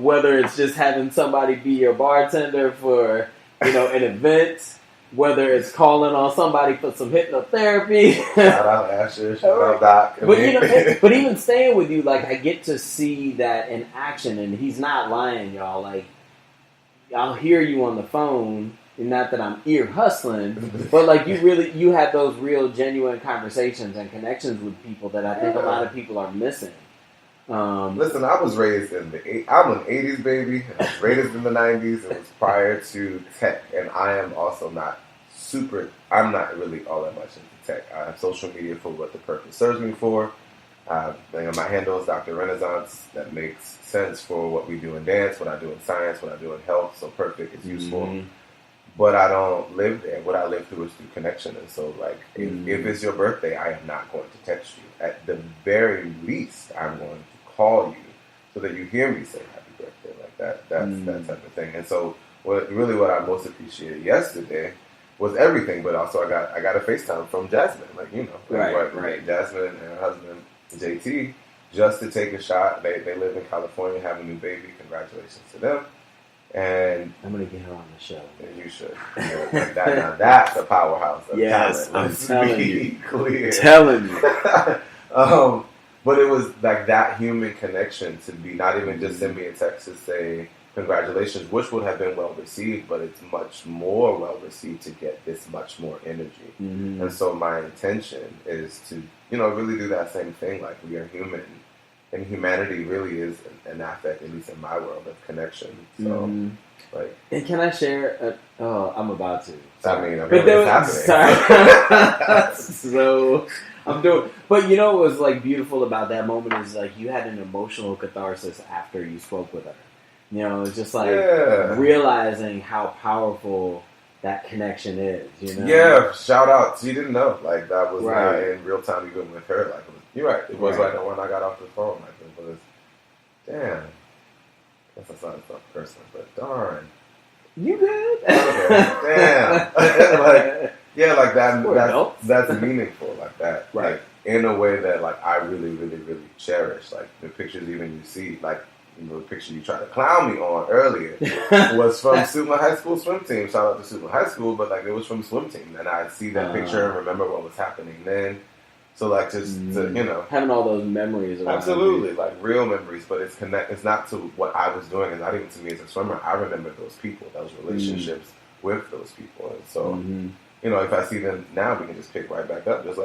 Whether it's just having somebody be your bartender for, an event, whether it's calling on somebody for some hypnotherapy. Shout out Asher, shout out Doc. But even staying with you, like, I get to see that in action, and he's not lying, y'all. Like, I'll hear you on the phone, and not that I'm ear hustling, but like you have those real, genuine conversations and connections with people that I think a lot of people are missing. Listen, I was raised I'm an 80s baby. I was raised in the 90s. It was prior to tech, and I am also I'm not really all that much into tech. I have social media for what the purpose serves me for. My handle is Dr. Renaissance. That makes sense for what we do in dance, what I do in science, what I do in health. So perfect, it's useful. Mm-hmm. But I don't live there. What I live through is through connection. And so, like, if it's your birthday, I am not going to text you. At the very least, I'm going to call you so that you hear me say happy birthday. Like that type of thing. And so, what I most appreciated yesterday was everything, but also I got a FaceTime from Jasmine. Like, right. Jasmine and her husband, JT, just to take a shot. They live in California, have a new baby. Congratulations to them. And I'm going to get her on the show. Yeah, you should. Now that's a powerhouse of yes, talent. I'm telling you. Clear. Telling you. But it was like that human connection to be not even just send me a text to say congratulations, which would have been well received, but it's much more well received to get this much more energy. Mm-hmm. And so my intention is to, really do that same thing. Like, we are human. And humanity really is an affect, at least in my world, of connection. So, and can I share? I'm about to. Sorry. It's happening. So I'm doing. But what was like beautiful about that moment is like you had an emotional catharsis after you spoke with her. It's just like realizing how powerful that connection is. Yeah. Shout out. She didn't know. Like, that was not in real time even with her. Like, you're right. It was like when I got off the phone. Like, it was, damn. I guess that's not a person, but darn. You good? Okay. Damn. Like that's meaningful. Like that. Right. Like, in a way that, like, I really, really, really cherish. Like, the pictures even you see, like, the picture you tried to clown me on earlier was from Suma High School swim team. Shout out to Suma High School, but, like, it was from swim team. And I see that picture and remember what was happening then. So, like, just to, having all those memories around absolutely, like, real memories, but it's not to what I was doing, and not even to me as a swimmer. I remember those people, those relationships with those people. And so, if I see them now, we can just pick right back up, just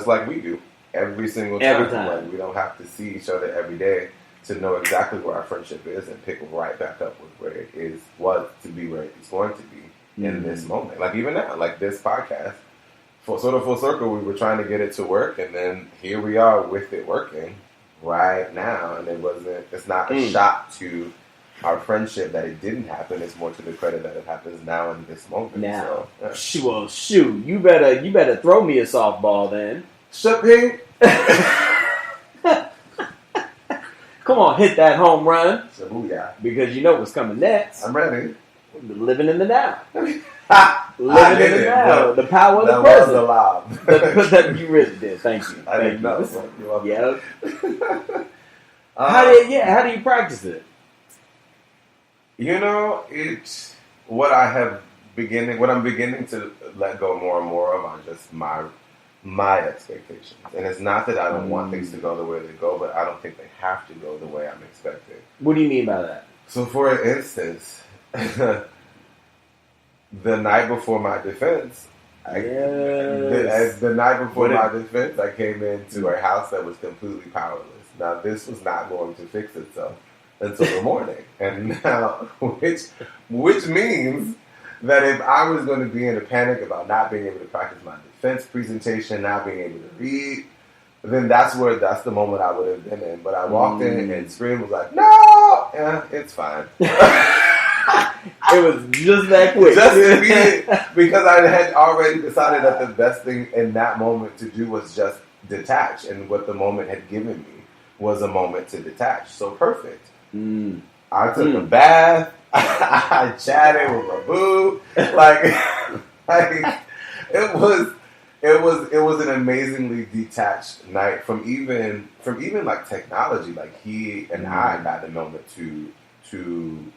like we do every single time. Every time. Like, we don't have to see each other every day to know exactly where our friendship is and pick right back up with where it was to be where it's going to be in this moment. Like, even now, like this podcast. Full circle, we were trying to get it to work, and then here we are with it working right now. And it's not a shot to our friendship that it didn't happen. It's more to the credit that it happens now in this moment. Now, well, shoot, you better throw me a softball then. Shipping. Come on, hit that home run. Shabuya. Because you know what's coming next. I'm ready. Living in the now. Living in the now. The power of the present. That was a you really did. Thank you. I didn't know. Yeah. How do you practice it? It's what I'm beginning to let go more and more of on just my expectations. And it's not that I don't want things to go the way they go, but I don't think they have to go the way I'm expecting. What do you mean by that? So, for instance, the night before my defense, I came into a house that was completely powerless. Now, this was not going to fix itself until the morning. And now, which means that if I was going to be in a panic about not being able to practice my defense presentation, not being able to read, then that's the moment I would have been in. But I walked in and Scream was like, no! Yeah, it's fine. It was just that quick. Just immediate, because I had already decided that the best thing in that moment to do was just detach. And what the moment had given me was a moment to detach. So perfect. I took a bath. I chatted with my boo. It was an amazingly detached night from even like technology. Like, he and I got the moment to to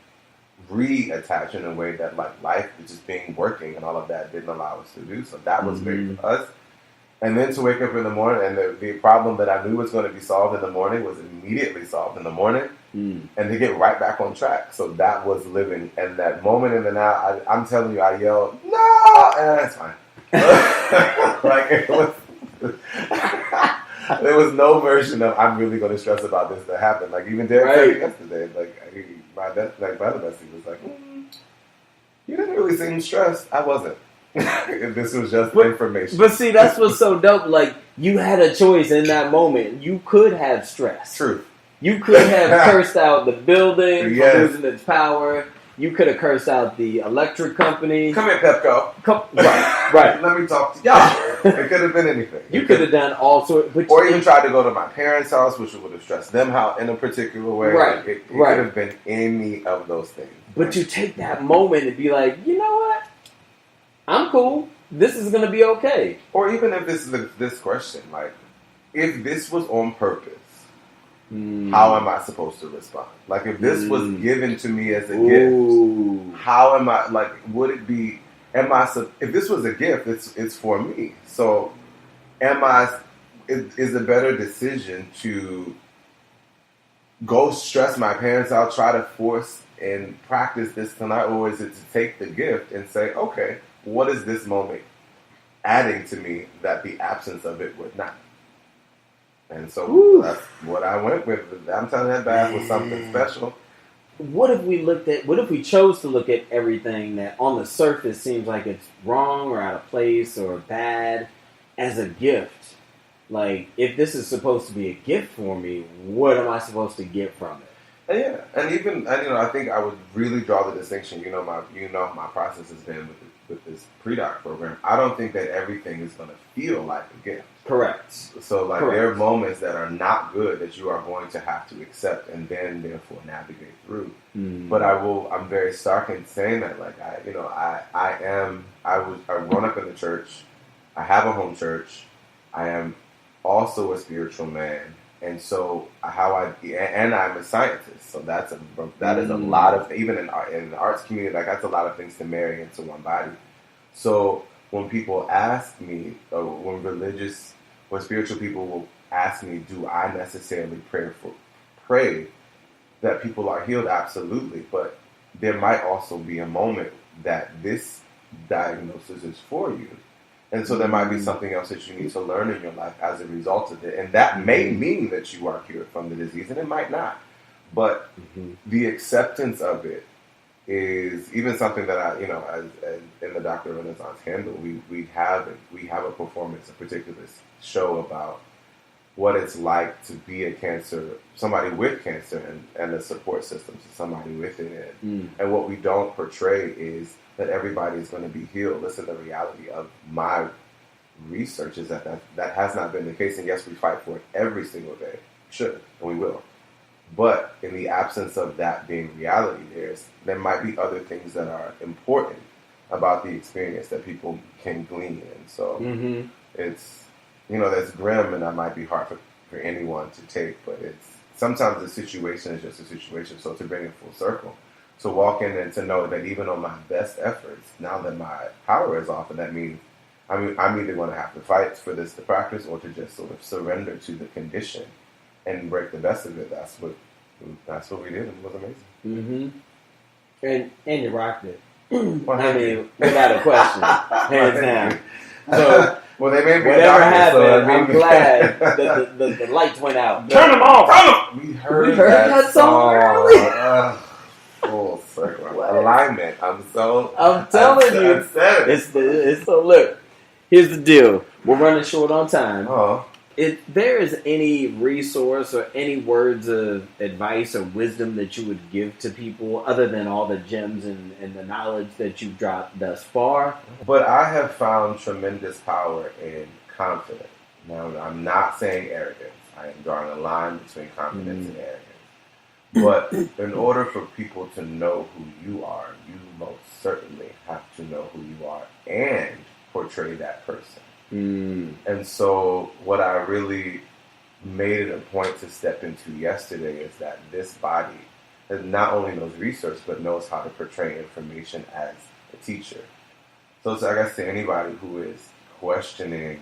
reattach in a way that like life just being working and all of that didn't allow us to do. So that was big for us. And then to wake up in the morning and the problem that I knew was going to be solved in the morning was immediately solved in the morning, and to get right back on track. So that was living. And that moment in the now, I'm telling you, I yelled, no! And that's fine. Like, it was... There was no version of I'm really going to stress about this to happen. Like, even Darius said it yesterday. Like, my other bestie was like, you didn't really seem stressed. I wasn't. This was just information. But see, that's what's so dope. Like, you had a choice in that moment. You could have stressed. Truth. You could have cursed out the building for losing its power. You could have cursed out the electric company. Come here, Pepco. Right. Let me talk to y'all. It could have been anything. You could have done all sorts. Or even tried to go to my parents' house, which would have stressed them out in a particular way. Right. It could have been any of those things. But you take that moment and be like, you know what? I'm cool. This is going to be okay. Or even if this question, like, if this was on purpose, how am I supposed to respond? Like, if this was given to me as a gift, how am I, like, would it be, if this was a gift, it's for me. So, is a better decision to go stress my parents out, try to force and practice this tonight, or is it to take the gift and say, okay, what is this moment adding to me that the absence of it would not? And so that's what I went with. I'm telling that bath was something special. What if we chose to look at everything that on the surface seems like it's wrong or out of place or bad as a gift? Like, if this is supposed to be a gift for me, what am I supposed to get from it? Yeah, and I think I would really draw the distinction. My process has been with this pre-doc program. I don't think that everything is going to feel like a gift. Correct. So, like, there are moments that are not good that you are going to have to accept and then, therefore, navigate through. But I'm very stark in saying that. Like, I've grown up in the church. I have a home church. I am also a spiritual man. And so and I'm a scientist. So that is a lot of, even in the arts community, like, that's a lot of things to marry into one body. So when people ask me, or when spiritual people will ask me, do I necessarily pray that people are healed? Absolutely. But there might also be a moment that this diagnosis is for you. And so there might be something else that you need to learn in your life as a result of it. And that may mean that you are cured from the disease, and it might not. But the acceptance of it is even something that as in the Dr. Renaissance handle, we have a performance, a particular show about what it's like to be somebody with cancer, and the support system to somebody with it. And what we don't portray is that everybody is going to be healed. Listen, the reality of my research is that has not been the case. And yes, we fight for it every single day. Should, and we will. But in the absence of that being reality, there might be other things that are important about the experience that people can glean. And so it's, that's grim, and that might be hard for anyone to take. But sometimes the situation is just a situation. So to bring it full circle, to walk in and to know that even on my best efforts, now that my power is off, and that means I'm either going to have to fight for this to practice, or to just sort of surrender to the condition and break the best of it. That's what we did, and it was amazing. And you rocked it. Without a question, hands down. So well, they made me whatever happened, I'm glad that the lights went out. Turn them off. We heard that song early. Full circle. Alignment. I'm telling you. It's so look. Here's the deal. We're running short on time. If there is any resource or any words of advice or wisdom that you would give to people, other than all the gems and the knowledge that you've dropped thus far? But I have found tremendous power in confidence. Now, I'm not saying arrogance. I am drawing a line between confidence and arrogance. But in order for people to know who you are, you most certainly have to know who you are and portray that person. And so what I really made it a point to step into yesterday is that this body that not only knows research, but knows how to portray information as a teacher. So it's, I guess, to anybody who is questioning,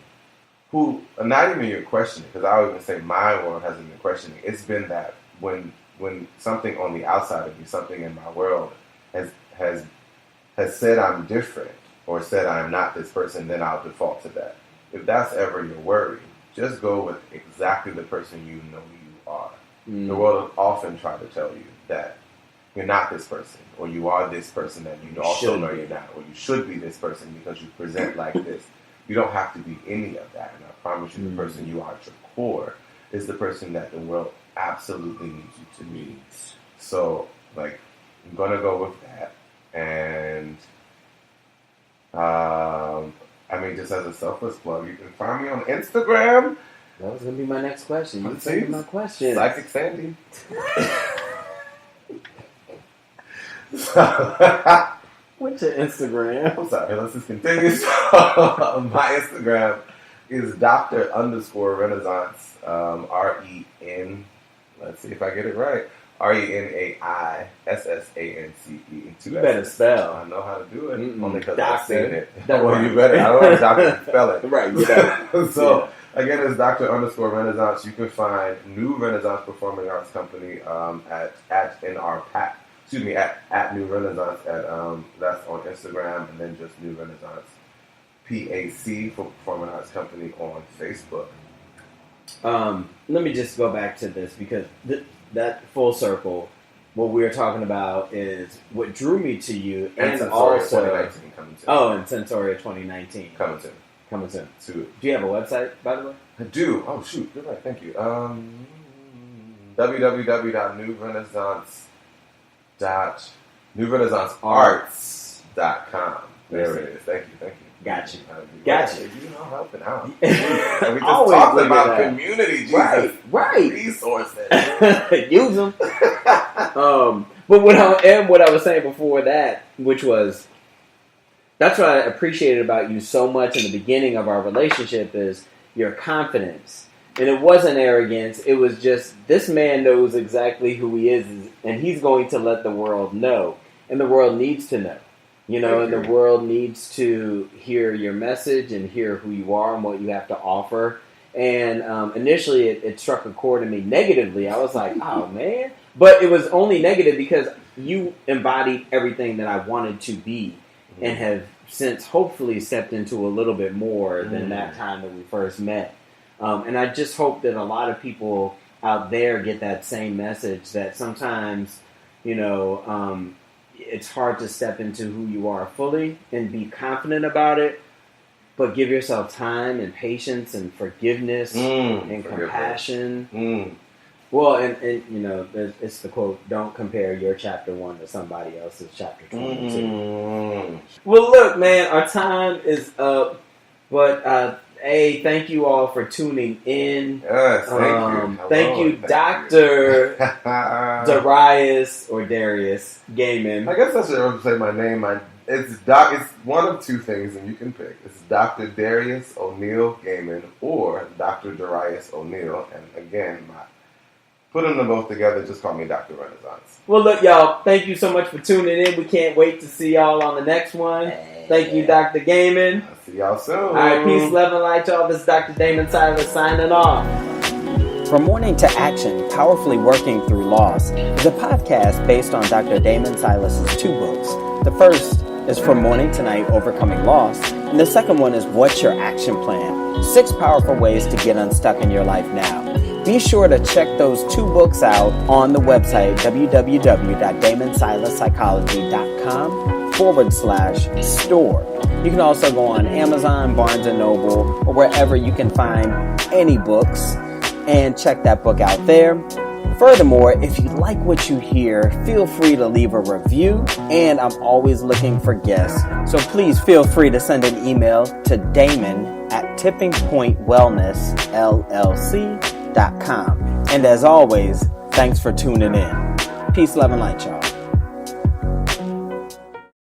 who, not even you're questioning, because I would even say my world hasn't been questioning. It's been that when something on the outside of me, something in my world has said I'm different or said I'm not this person, then I'll default to that. If that's ever your worry, just go with exactly the person you know you are. The world will often try to tell you that you're not this person, or you are this person that you also know you're not, or you should be this person because you present like this. You don't have to be any of that. And I promise you, the person you are at your core is the person that the world absolutely needs you to be. So, like, I'm going to go with that. And, I mean, just as a selfless plug, you can find me on Instagram. That was going to be my next question. You taking my question. Psychic Sandy. What's your Instagram? I'm sorry, let's just continue. My Instagram is Dr_Renaissance, R-E-N, let's see if I get it right, RENAISSANCE. You better spell. I know how to do it, only because I've seen it. Well, you better. I don't know if doctor can spell it. Right, you know. So, again, it's Dr_Renaissance. You can find New Renaissance Performing Arts Company at New Renaissance. That's on Instagram, and then just New Renaissance PAC for Performing Arts Company on Facebook. Let me just go back to this because that full circle, what we were talking about is what drew me to you, and also 2019 coming soon. Oh, and Sensoria 2019 coming soon. Do you have a website, by the way? I do. Oh shoot, you're right. Thank you. www.newrenaissancearts.com. There it is. Thank you. Got you. You know, helping out. We just Always talked about community, Jesus. Right. Resources. Use them. But what I was saying before that, which was, that's what I appreciated about you so much in the beginning of our relationship, is your confidence. And it wasn't arrogance. It was just, this man knows exactly who he is, and he's going to let the world know. And the world needs to know. You know, and the world needs to hear your message and hear who you are and what you have to offer. And initially, it struck a chord in me negatively. I was like, oh, man. But it was only negative because you embodied everything that I wanted to be and have since hopefully stepped into a little bit more than that time that we first met. And I just hope that a lot of people out there get that same message, that sometimes, you know, it's hard to step into who you are fully and be confident about it, but give yourself time and patience and forgiveness and compassion. Well, and you know, it's the quote, don't compare your chapter 1 to somebody else's chapter 22. Well, look, man, our time is up, but hey, thank you all for tuning in. Yes, thank you. Thank you, Dr. Darius Gaymon. I guess I should say my name. It's one of two things, and you can pick. It's Dr. Darius O'Neill Gaymon or Dr. Darius O'Neill. And again, putting them both together, just call me Dr. Renaissance. Well, look, y'all, thank you so much for tuning in. We can't wait to see y'all on the next one. Thank you, Dr. Gaymon. I'll see y'all soon. All right, peace, love, and light, y'all. This is Dr. Damon Silas signing off. From Mourning to Action, Powerfully Working Through Loss is a podcast based on Dr. Damon Silas's 2 books. The first is From Mourning to Night, Overcoming Loss, and the second one is What's Your Action Plan? 6 powerful ways to get unstuck in your life now. Be sure to check those 2 books out on the website www.damonsilaspsychology.com/store. You can also go on Amazon, Barnes & Noble, or wherever you can find any books and check that book out there. Furthermore, if you like what you hear, feel free to leave a review, and I'm always looking for guests. So please feel free to send an email to damon@tippingpointwellnessllc.com. And as always, thanks for tuning in. Peace, love, and light, y'all.